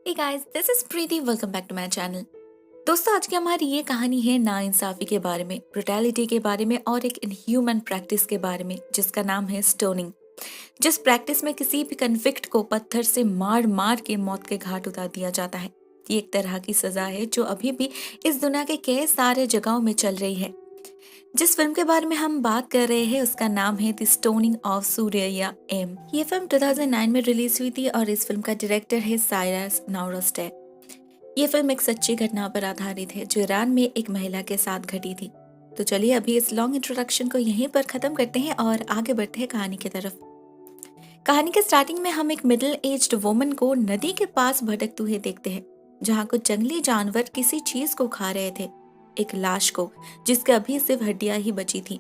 Hey guys, this is Preeti. Welcome back to my channel. दोस्तों, आज की हमारी ये कहानी है नाइंसाफी के बारे में, ब्रुटैलिटी के बारे में और एक इनह्यूमन प्रैक्टिस के बारे में जिसका नाम है स्टोनिंग। जिस प्रैक्टिस में किसी भी कन्विक्ट को पत्थर से मार मार के मौत के घाट उतार दिया जाता है। ये एक तरह की सजा है जो अभी भी इस दुनिया के कई सारे जगहों में चल रही है। जिस फिल्म के बारे में हम बात कर रहे हैं उसका नाम है the stoning of Soraya M. ये फिल्म 2009 में रिलीज हुई थी और इस फिल्म का डायरेक्टर है साइरस नौरोस्टे। ये फिल्म एक सच्ची घटना पर आधारित है जो ईरान में एक महिला के साथ घटी थी। तो चलिए अभी इस लॉन्ग इंट्रोडक्शन को यहीं पर खत्म करते हैं और आगे बढ़ते हैं कहानी की तरफ। कहानी के स्टार्टिंग में हम एक मिडिल एज्ड वुमन को नदी के पास भटकते हुए देखते हैं, जहाँ कुछ जंगली जानवर किसी चीज को खा रहे थे, एक लाश को जिसके अभी सिर्फ हड्डियां ही बची थी।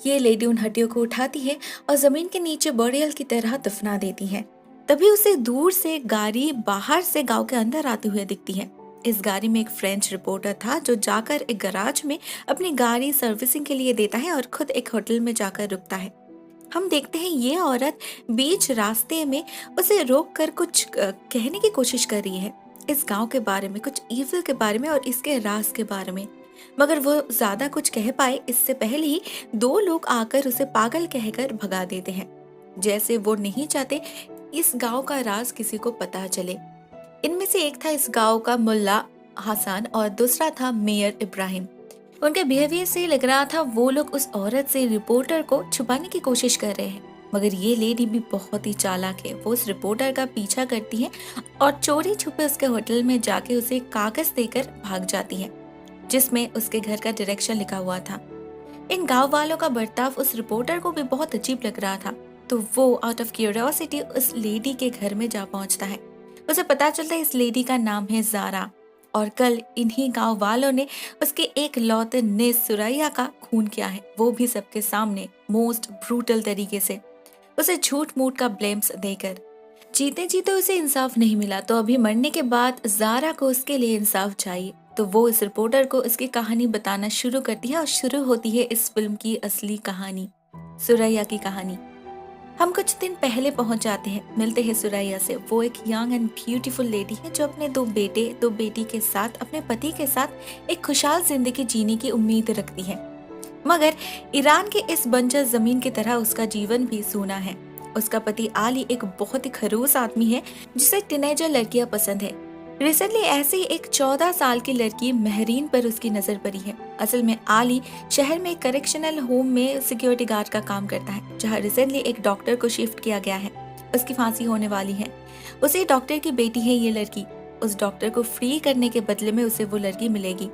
ये लेडी उन हड्डियों को उठाती है और जमीन के नीचे बड़ियल की तरह दफना देती है। तभी उसे दूर से गाड़ी बाहर से गांव के अंदर आते हुए दिखती है। इस गाड़ी में एक फ्रेंच रिपोर्टर था जो जाकर एक गैराज में अपनी गाड़ी सर्विसिंग के लिए देता है और खुद एक होटल में जाकर रुकता है। हम देखते हैं ये औरत बीच रास्ते में उसे रोक कर कुछ कहने की कोशिश कर रही है, इस गांव के बारे में, कुछ ईविल के बारे में और इसके राज के बारे में। मगर वो ज्यादा कुछ कह पाए इससे पहले ही दो लोग आकर उसे पागल कहकर भगा देते हैं, जैसे वो नहीं चाहते इस गांव का राज किसी को पता चले। इनमें से एक था इस गांव का मुल्ला हसन और दूसरा था मेयर इब्राहिम। उनके बिहेवियर से लग रहा था वो लोग उस औरत से रिपोर्टर को छुपाने की कोशिश कर रहे हैं। मगर ये लेडी भी बहुत ही चालाक है। वो उस रिपोर्टर का पीछा करती है और चोरी छुपे उसके होटल में जाके उसे कागज देकर भाग जाती है जिसमें उसके घर का डायरेक्शन लिखा हुआ था। इन गांव वालों का बर्ताव उस रिपोर्टर को भी बहुत अजीब लग रहा था, तो वो आउट ऑफ क्यूरियोसिटी उस लेडी के घर में जा पहुंचता है। उसे पता चलता है इस लेडी का नाम है जारा और कल इन्हीं गांव वालों ने उसके एक लौते ने सुरैया का खून किया है, वो भी सबके सामने मोस्ट ब्रूटल तरीके से, उसे झूठ मूठ का ब्लेम्स देकर। जीते जीते उसे इंसाफ नहीं मिला, तो अभी मरने के बाद जारा को उसके लिए इंसाफ चाहिए। तो वो इस रिपोर्टर को इसकी कहानी बताना शुरू करती है और शुरू होती है इस फिल्म की असली कहानी, सुरैया की कहानी। हम कुछ दिन पहले पहुंच जाते हैं, मिलते हैं सुरैया से। वो एक यंग एंड ब्यूटीफुल लेडी है जो अपने दो बेटे दो बेटी के साथ, अपने पति के साथ एक खुशहाल जिंदगी जीने की उम्मीद रखती है। मगर ईरान के इस बंजर जमीन की तरह उसका जीवन भी सूना है। उसका पति आली एक बहुत ही खड़ूस आदमी है जिसे टीनेजर लड़कियां पसंद है। रिसेंटली ऐसी एक 14 साल की लड़की महरीन पर उसकी नजर पड़ी है। असल में आली शहर में करेक्शनल होम में सिक्योरिटी गार्ड का काम करता है, जहां रिसेंटली एक डॉक्टर को शिफ्ट किया गया है। उसकी फांसी होने वाली है। उसी डॉक्टर की बेटी है ये लड़की। उस डॉक्टर को फ्री करने के बदले में उसे वो लड़की मिलेगी।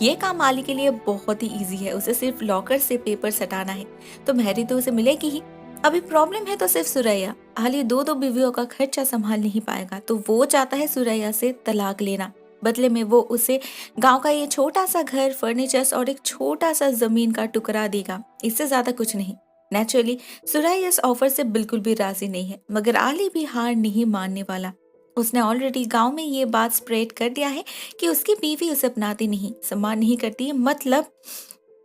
ये काम आली के लिए बहुत ही इजी है, उसे सिर्फ लॉकर से पेपर हटाना है, तो महरी तो उसे मिलेगी ही। अभी प्रॉब्लम है तो सिर्फ सुरैया। आली दो बीवियों का खर्चा संभाल नहीं पाएगा, तो वो चाहता है सुरैया से तलाक लेना। बदले में वो उसे गांव का ये छोटा सा घर, फर्नीचर्स और एक छोटा सा जमीन का टुकड़ा देगा, इससे ज्यादा कुछ नहीं। नेचुरली सुरैया इस ऑफर से बिल्कुल भी राजी नहीं है, मगर आली भी हार नहीं मानने वाला। उसने ऑलरेडी गांव में ये बात स्प्रेड कर दिया है कि उसकी बीवी उसे अपनाती नहीं, सम्मान नहीं करती, मतलब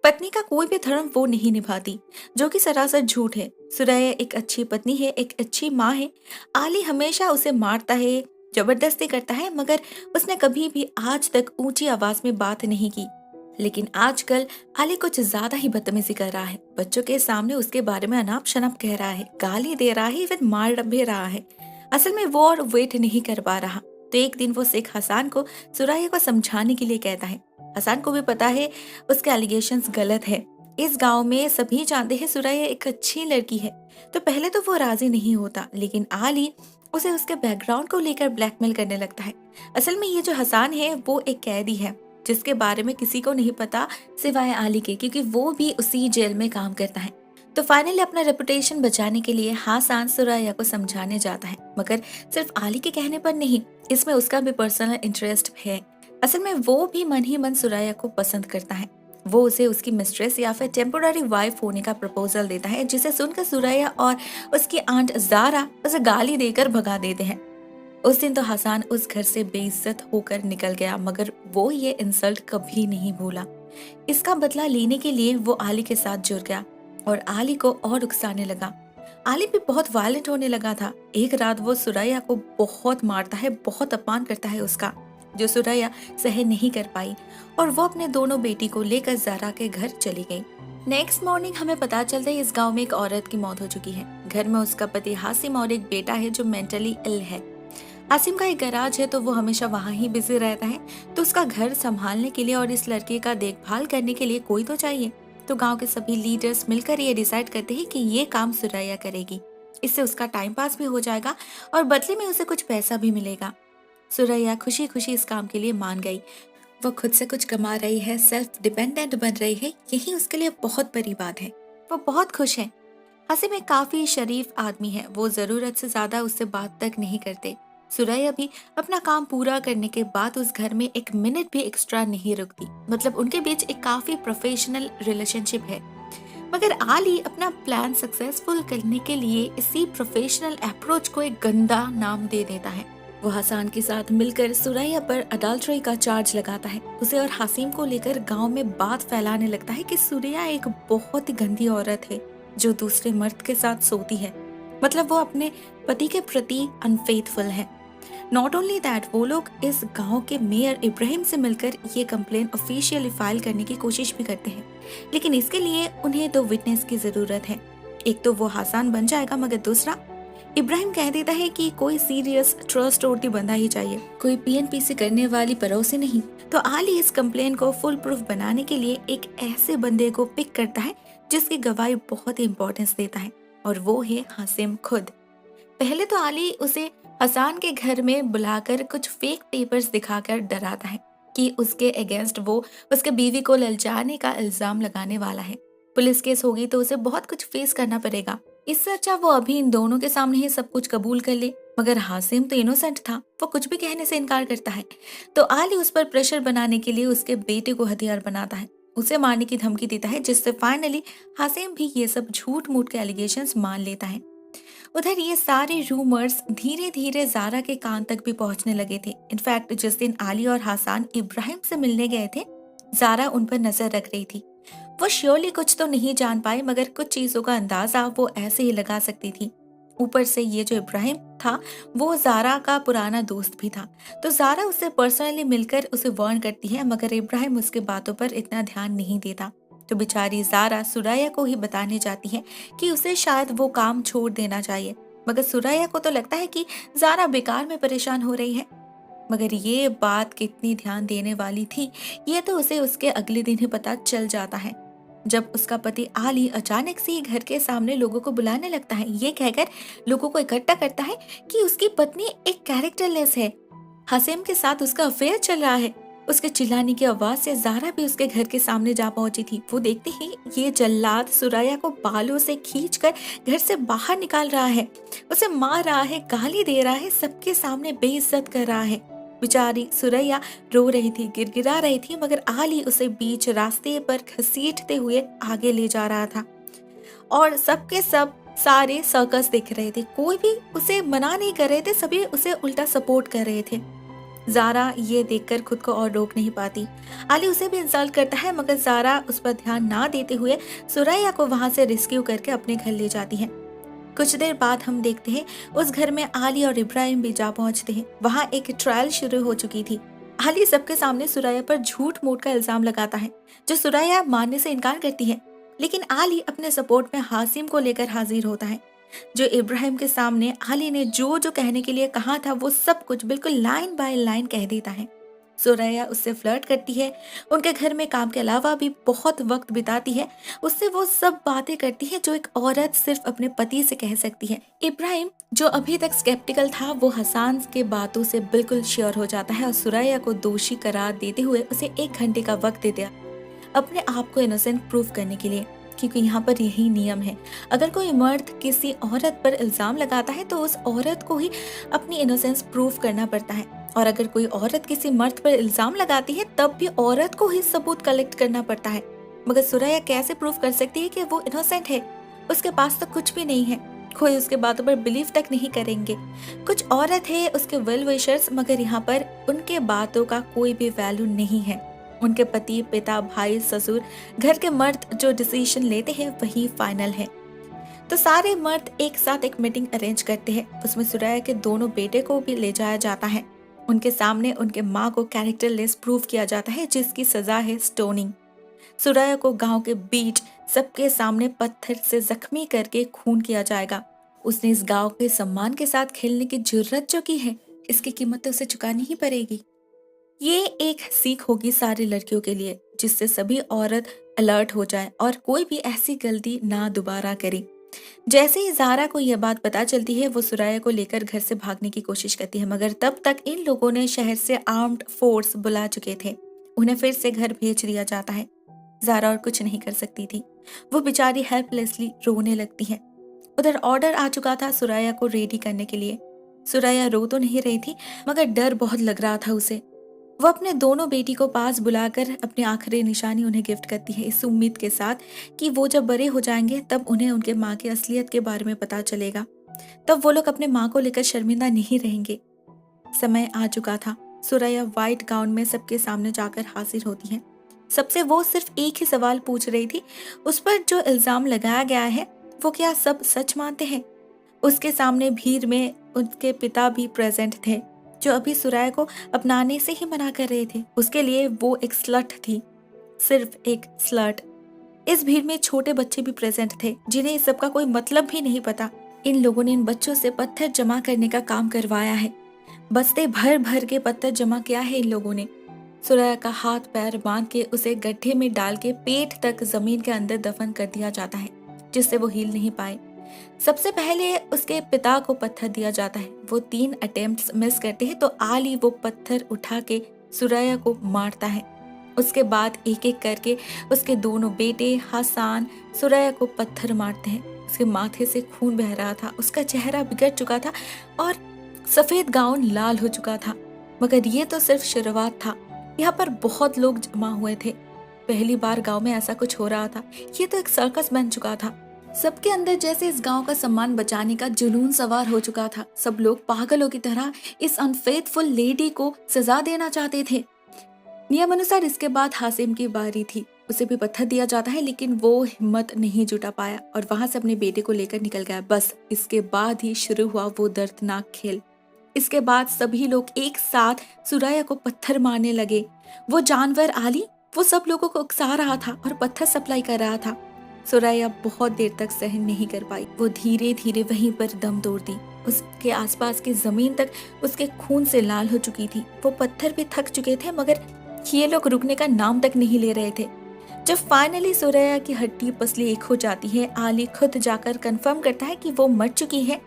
पत्नी का कोई भी धर्म वो नहीं निभाती, जो कि सरासर झूठ है। सुरैया एक अच्छी पत्नी है, एक अच्छी माँ है। आली हमेशा उसे मारता है, जबरदस्ती करता है, मगर उसने कभी भी आज तक ऊंची आवाज में बात नहीं की। लेकिन आजकल आली कुछ ज्यादा ही बदतमीजी कर रहा है। बच्चों के सामने उसके बारे में अनाप शनाप कह रहा है, गाली दे रहा है, इवन मार भी रहा है। असल में वो और वेट नहीं कर पा रहा, तो एक दिन वो शेख हसन को सुरैया को समझाने के लिए कहता है। हसन को भी पता है उसके एलिगेशंस गलत है। इस गांव में सभी जानते हैं सुरैया एक अच्छी लड़की है, तो पहले तो वो राजी नहीं होता, लेकिन आली उसे उसके बैकग्राउंड को लेकर ब्लैकमेल करने लगता है। असल में ये जो हसन है वो एक कैदी है जिसके बारे में किसी को नहीं पता सिवाय आली के, क्योंकि वो भी उसी जेल में काम करता है। तो फाइनली अपना रेपुटेशन बचाने के लिए हसन सुरैया को समझाने जाता है, मगर सिर्फ आली के कहने पर नहीं, इसमें उसका भी पर्सनल इंटरेस्ट है। असल में वो भी मन ही मन सुरैया को पसंद करता है। वो उसे उसकी मिस्ट्रेस या फिर टेम्पोररी वाइफ होने का प्रपोजल देता है, जिसे सुनकर सुरैया और उसकी आंट जारा उसे गाली देकर भगा देते हैं। उस दिन तो हसन उस घर से बेइज्जत होकर निकल गया, मगर वो ये इंसल्ट कभी नहीं भूला। इसका बदला लेने के लिए वो आली के साथ जुड़ गया और आली को और उकसाने लगा। आली भी बहुत वायलेंट होने लगा था। एक रात वो सुरैया को बहुत मारता है, बहुत अपमान करता है उसका, जो सुरैया सहन नहीं कर पाई और वो अपने दोनों बेटी को लेकर ज़ारा के घर चली गई। नेक्स्ट मॉर्निंग हमें पता चलता है इस गांव में एक औरत की मौत हो चुकी है। घर में उसका पति हासिम और एक बेटा है जो मेंटली इल है। हासिम का एक गैराज है तो वो हमेशा वहाँ ही बिजी रहता है, तो उसका घर संभालने के लिए और इस लड़के का देखभाल करने के लिए कोई तो चाहिए। तो गांव के सभी लीडर्स मिलकर ये डिसाइड करते हैं कि ये काम सुरैया करेगी। इससे उसका टाइम पास भी हो जाएगा और बदले में उसे कुछ पैसा भी मिलेगा। सुरैया खुशी खुशी इस काम के लिए मान गई। वो खुद से कुछ कमा रही है, सेल्फ डिपेंडेंट बन रही है, यही उसके लिए बहुत बड़ी बात है। वो बहुत खुश है। हासिम एक काफी शरीफ आदमी है, वो जरूरत से ज्यादा उससे बात तक नहीं करते। सुरैया भी अपना काम पूरा करने के बाद उस घर में एक मिनट भी एक्स्ट्रा नहीं रुकती। मतलब उनके बीच एक काफी प्रोफेशनल रिलेशनशिप है। मगर आली अपना प्लान सक्सेसफुल करने के लिए इसी प्रोफेशनल अप्रोच को एक गंदा नाम दे देता है। वो हसन के साथ मिलकर सुरैया पर अडल्ट्री का चार्ज लगाता है। उसे और हासिम को लेकर गांव में बात फैलाने लगता है कि सुरैया एक बहुत ही गंदी औरत है जो दूसरे मर्द के साथ सोती है। मतलब वो अपने पति के प्रति अनफेथफुल है। नॉट ओनली दैट, वो लोग इस गांव के मेयर इब्राहिम से मिलकर ये कंप्लेन ऑफिशियली फाइल करने की कोशिश भी करते हैं, लेकिन इसके लिए उन्हें 2 विटनेस की जरूरत है। एक तो वो हसन बन जाएगा, मगर दूसरा इब्राहिम कह देता है कि कोई सीरियस ट्रस्टवर्दी बंदा ही चाहिए, कोई पीएनपीसी करने वाली पड़ोसी नहीं। तो आली इस कंप्लेन को फुल प्रूफ बनाने के लिए एक ऐसे बंदे को पिक करता है जिसकी गवाही बहुत इंपॉर्टेंस देता है, और वो है हासिम खुद। पहले तो आली उसे हसन के घर में बुलाकर कुछ फेक पेपर्स दिखाकर डराता है कि उसके अगेंस्ट वो उसके बीवी को ललचाने का इल्जाम लगाने वाला है। पुलिस केस होगी तो उसे बहुत कुछ फेस करना पड़ेगा। इससे अच्छा वो अभी इन दोनों के सामने ही सब कुछ कबूल कर ले। मगर हासिम तो इनोसेंट था, वो कुछ भी कहने से इनकार करता है। तो आली उस पर प्रेशर बनाने के लिए उसके बेटे को हथियार बनाता है, उसे मारने की धमकी देता है, जिससे फाइनली हासिम भी ये सब झूठ मूठ के एलिगेशंस मान लेता है। उधर ये सारे रूमर्स धीरे धीरे ज़ारा के कान तक भी पहुंचने लगे थे। इनफैक्ट जिस दिन आली और हसन इब्राहिम से मिलने गए थे, ज़ारा उन पर नजर रख रही थी। वो श्योरली कुछ तो नहीं जान पाए, मगर कुछ चीजों का अंदाजा वो ऐसे ही लगा सकती थी। ऊपर से ये जो इब्राहिम था वो ज़ारा का पुराना दोस्त भी था, तो ज़ारा उससे पर्सनली मिलकर उसे वार्न करती है, मगर इब्राहिम उसके बातों पर इतना ध्यान नहीं देता। तो बेचारी ज़ारा सुरैया को ही बताने जाती है कि उसे शायद वो काम छोड़ देना चाहिए। मगर सुरैया को तो लगता है कि ज़ारा बेकार में परेशान हो रही है। मगर ये बात कितनी ध्यान देने वाली थी, ये तो उसे उसके अगले दिन ही पता चल जाता है, जब उसका पति आली अचानक से ही घर के सामने लोगों को बुलाने लगता है, ये कहकर लोगों को इकट्ठा करता है कि उसकी पत्नी एक कैरेक्टरलेस है, हसीम के साथ उसका अफेयर चल रहा है। उसके चिल्लाने की आवाज से ज़ारा भी उसके घर के सामने जा पहुंची थी। वो देखते ही ये जल्लाद सुरैया को बालों से खींचकर घर से बाहर निकाल रहा है, उसे मार रहा है, गाली दे रहा है, सबके सामने बेइज्जत कर रहा है। बेचारी सुरैया रो रही थी, गिड़गिड़ा रही थी, मगर आली उसे बीच रास्ते पर घसीटते हुए आगे ले जा रहा था और सबके सब सारे सर्कस देख रहे थे। कोई भी उसे मना नहीं कर रहे थे, सभी उसे उल्टा सपोर्ट कर रहे थे। ज़ारा ये देखकर खुद को और रोक नहीं पाती। आली उसे भी इंसल्ट करता है, मगर ज़ारा उस पर ध्यान ना देते हुए सुरैया को वहां से रेस्क्यू करके अपने घर ले जाती है। कुछ देर बाद हम देखते हैं उस घर में आली और इब्राहिम भी जा पहुंचते हैं। वहां एक ट्रायल शुरू हो चुकी थी। आली सबके सामने सुरैया पर झूठ मूठ का इल्जाम लगाता है, जो सुरैया मानने से इनकार करती है, लेकिन आली अपने सपोर्ट में हासिम को लेकर हाजिर होता है, जो इब्राहिम के सामने आली ने जो जो कहने के लिए कहा था वो सब कुछ बिल्कुल लाइन बाय लाइन कह देता है। सुरैया उससे फ्लर्ट करती है, उनके घर में काम के अलावा भी बहुत वक्त बिताती है, उससे वो सब बातें करती है जो एक औरत सिर्फ अपने पति से कह सकती है। इब्राहिम जो अभी तक स्केप्टिकल था, वो हसन के बातों से बिल्कुल श्योर हो जाता है और सुरैया को दोषी करार देते हुए उसे 1 घंटे का वक्त देता है अपने आप को इनोसेंट प्रूव करने के लिए, क्योंकि यहाँ पर यही नियम है। अगर कोई मर्द किसी औरत पर इल्जाम लगाता है तो उस औरत को ही अपनी इनोसेंस प्रूव करना पड़ता है, और अगर कोई औरत किसी मर्द पर इल्जाम लगाती है तब भी औरत को ही सबूत कलेक्ट करना पड़ता है। मगर सुरैया कैसे प्रूव कर सकती है कि वो इनोसेंट है? उसके पास तो कुछ भी नहीं है, कोई उसके बातों पर बिलीव तक नहीं करेंगे। कुछ औरत है उसके वेल विशर्स, मगर यहाँ पर उनके बातों का कोई भी वैल्यू नहीं है। उनके पति, पिता, भाई, ससुर, घर के मर्द जो डिसीजन लेते हैं वही फाइनल है। तो सारे मर्द एक साथ एक मीटिंग अरेंज करते हैं। उसमें सुरैया के दोनों बेटे को भी ले जाया जाता है। उनके सामने उनके माँ को कैरेक्टरलेस प्रूव किया जाता है, जिसकी सजा है स्टोनिंग। सुरैया को गांव के बीच सबके सामने पत्थर से जख्मी करके खून किया जाएगा। उसने इस गांव के सम्मान के साथ खेलने की जुर्रत जो की है, इसकी कीमत तो उसे चुकानी ही पड़ेगी। ये एक सीख होगी सारी लड़कियों के लिए, जिससे सभी औरत अलर्ट हो जाए और कोई भी ऐसी गलती ना दोबारा करे। जैसे ही ज़ारा को यह बात पता चलती है, वो सुराया को लेकर घर से भागने की कोशिश करती है, मगर तब तक इन लोगों ने शहर से आर्म्ड फोर्स बुला चुके थे। उन्हें फिर से घर भेज दिया जाता है। ज़ारा और कुछ नहीं कर सकती थी। वो बेचारी हेल्पलेसली रोने लगती है। उधर ऑर्डर आ चुका था सुराया को रेडी करने के लिए। सुराया रो तो नहीं रही थी, मगर डर बहुत लग रहा था उसे। वो अपने दोनों बेटी को पास बुलाकर अपनी आखिरी निशानी उन्हें गिफ्ट करती है, इस उम्मीद के साथ कि वो जब बड़े हो जाएंगे तब उन्हें उनके माँ की असलियत के बारे में पता चलेगा। तब वो लोग अपने माँ को लेकर शर्मिंदा नहीं रहेंगे। समय आ चुका था। सुरैया व्हाइट गाउन में सबके सामने जाकर हाजिर होती है। सबसे वो सिर्फ एक ही सवाल पूछ रही थी, उस पर जो इल्जाम लगाया गया है वो क्या सब सच मानते हैं। उसके सामने भीड़ में उनके पिता भी प्रेजेंट थे, जो अभी सुराया को अपनाने से ही मना कर रहे थे। उसके लिए वो एक स्लट थी, सिर्फ एक स्लट। इस भीड़ में छोटे बच्चे भी प्रेजेंट थे, जिन्हें इस सब का कोई मतलब भी नहीं पता। इन लोगों ने इन बच्चों से पत्थर जमा करने का काम करवाया है। बस्ते भर भर के पत्थर जमा किया है इन लोगों ने। सुराया का हाथ पैर बांध के उसे गड्ढे में डाल के पेट तक जमीन के अंदर दफन कर दिया जाता है, जिससे वो हिल नहीं पाए। सबसे पहले उसके पिता को पत्थर दिया जाता है। वो 3 अटेम्प्ट्स मिस करते हैं तो आली वो पत्थर उठा के सुराया को मारता है। उसके बाद एक एक करके उसके दोनों बेटे हसन सुराया को पत्थर मारते हैं। उसके माथे से खून बह रहा था, उसका चेहरा बिगड़ चुका था और सफेद गाउन लाल हो चुका था। मगर ये तो सिर्फ शुरुआत था। यहाँ पर बहुत लोग जमा हुए थे। पहली बार गांव में ऐसा कुछ हो रहा था। ये तो एक सर्कस बन चुका था। सबके अंदर जैसे इस गांव का सम्मान बचाने का जुनून सवार हो चुका था। सब लोग पागलों की तरह इस अनफेथफुल लेडी को सजा देना चाहते थे। नियम अनुसार इसके बाद हासिम की बारी थी। उसे भी पत्थर दिया जाता है, लेकिन वो हिम्मत नहीं जुटा पाया और वहां से अपने बेटे को लेकर निकल गया। बस इसके बाद ही शुरू हुआ वो दर्दनाक खेल। इसके बाद सभी लोग एक साथ सुराया को पत्थर मारने लगे। वो जानवर आली वो सब लोगों को उकसा रहा था और पत्थर सप्लाई कर रहा था। सुराया बहुत देर तक सहन नहीं कर पाई। वो धीरे धीरे वहीं पर दम तोड़ दी। उसके आसपास की जमीन तक उसके खून से लाल हो चुकी थी। वो पत्थर भी थक चुके थे, मगर ये लोग रुकने का नाम तक नहीं ले रहे थे। जब फाइनली सुराया की हड्डी पसली एक हो जाती है, आली खुद जाकर कंफर्म करता है कि वो मर चुकी है,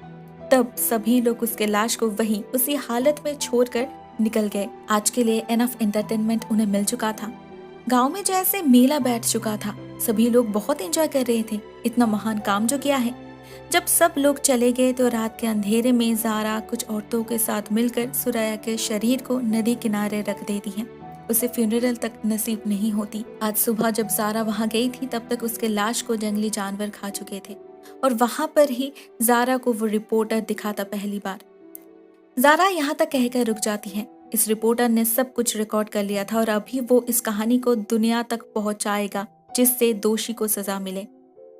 तब सभी लोग उसके लाश को वहीं उसी हालत में छोड़कर निकल गए। आज के लिए एनफ एंटरटेनमेंट उन्हें मिल चुका था। गांव में जैसे मेला बैठ चुका था। सभी लोग बहुत एंजॉय कर रहे थे इतना महान काम जो किया है। जब सब लोग चले गए तो रात के अंधेरे में ज़ारा कुछ औरतों के साथ मिलकर सुराया के शरीर को नदी किनारे रख देती है। उसे फ्यूनरल तक नसीब नहीं होती। आज सुबह जब ज़ारा वहां गई थी, तब तक उसके लाश को जंगली जानवर खा चुके थे और वहां पर ही ज़ारा को वो रिपोर्टर दिखा था पहली बार। ज़ारा यहाँ तक कहकर रुक जाती है। इस रिपोर्टर ने सब कुछ रिकॉर्ड कर लिया था और अभी वो इस कहानी को दुनिया तक पहुंचाएगा, जिससे दोषी को सजा मिले।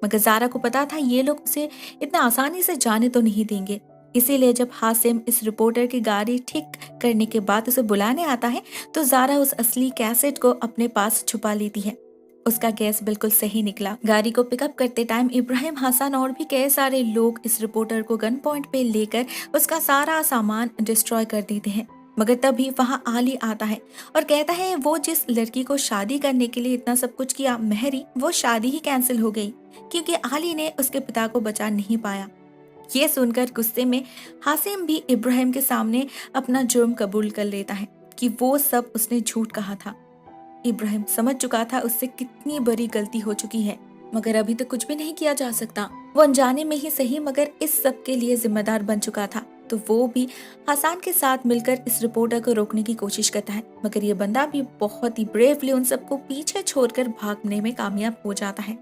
मगर ज़ारा को पता था ये लोग उसे इतना आसानी से जाने तो नहीं देंगे। इसीलिए जब हासिम इस रिपोर्टर की गाड़ी ठीक करने के बाद उसे बुलाने आता है, तो ज़ारा उस असली कैसेट को अपने पास छुपा लेती है। उसका गैस बिल्कुल सही निकला। गाड़ी को पिकअप करते टाइम इब्राहिम, हसन और भी कई सारे लोग इस रिपोर्टर को गन पॉइंट पे लेकर उसका सारा सामान डिस्ट्रॉय कर देते हैं। मगर तभी वहां आली आता है और कहता है वो जिस लड़की को शादी करने के लिए इतना सब कुछ किया, मेहरी, वो शादी ही कैंसिल हो गई क्योंकि आली ने उसके पिता को बचा नहीं पाया। ये सुनकर गुस्से में हासिम भी इब्राहिम के सामने अपना जुर्म कबूल कर लेता है कि वो सब उसने झूठ कहा था। इब्राहिम समझ चुका था उससे कितनी बड़ी गलती हो चुकी है, मगर अभी तक कुछ भी नहीं किया जा सकता। वो अनजाने में ही सही, मगर इस सब के लिए जिम्मेदार बन चुका था। तो वो भी हसन के साथ मिलकर इस रिपोर्टर को रोकने की कोशिश करता है, मगर ये बंदा भी बहुत ही ब्रेवली उन सबको पीछे छोड़कर भागने में कामयाब हो जाता है।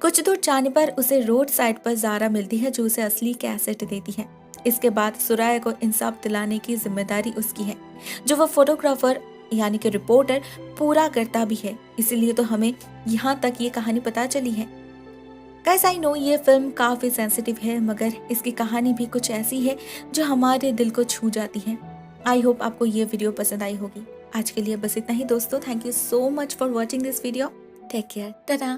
कुछ दूर जाने पर उसे रोड साइड पर ज़ारा मिलती है, जो उसे असली कैसेट देती है। इसके बाद सुराया को इंसाफ दिलाने की जिम्मेदारी उसकी है, जो वो फोटोग्राफर यानी कि रिपोर्टर पूरा करता भी है। इसीलिए तो हमें यहाँ तक ये कहानी पता चली है। गाइस आई नो ये फिल्म काफ़ी सेंसिटिव है, मगर इसकी कहानी भी कुछ ऐसी है जो हमारे दिल को छू जाती है। आई होप आपको ये वीडियो पसंद आई होगी। आज के लिए बस इतना ही दोस्तों। Thank you so much for watching this video. Take care, Tata.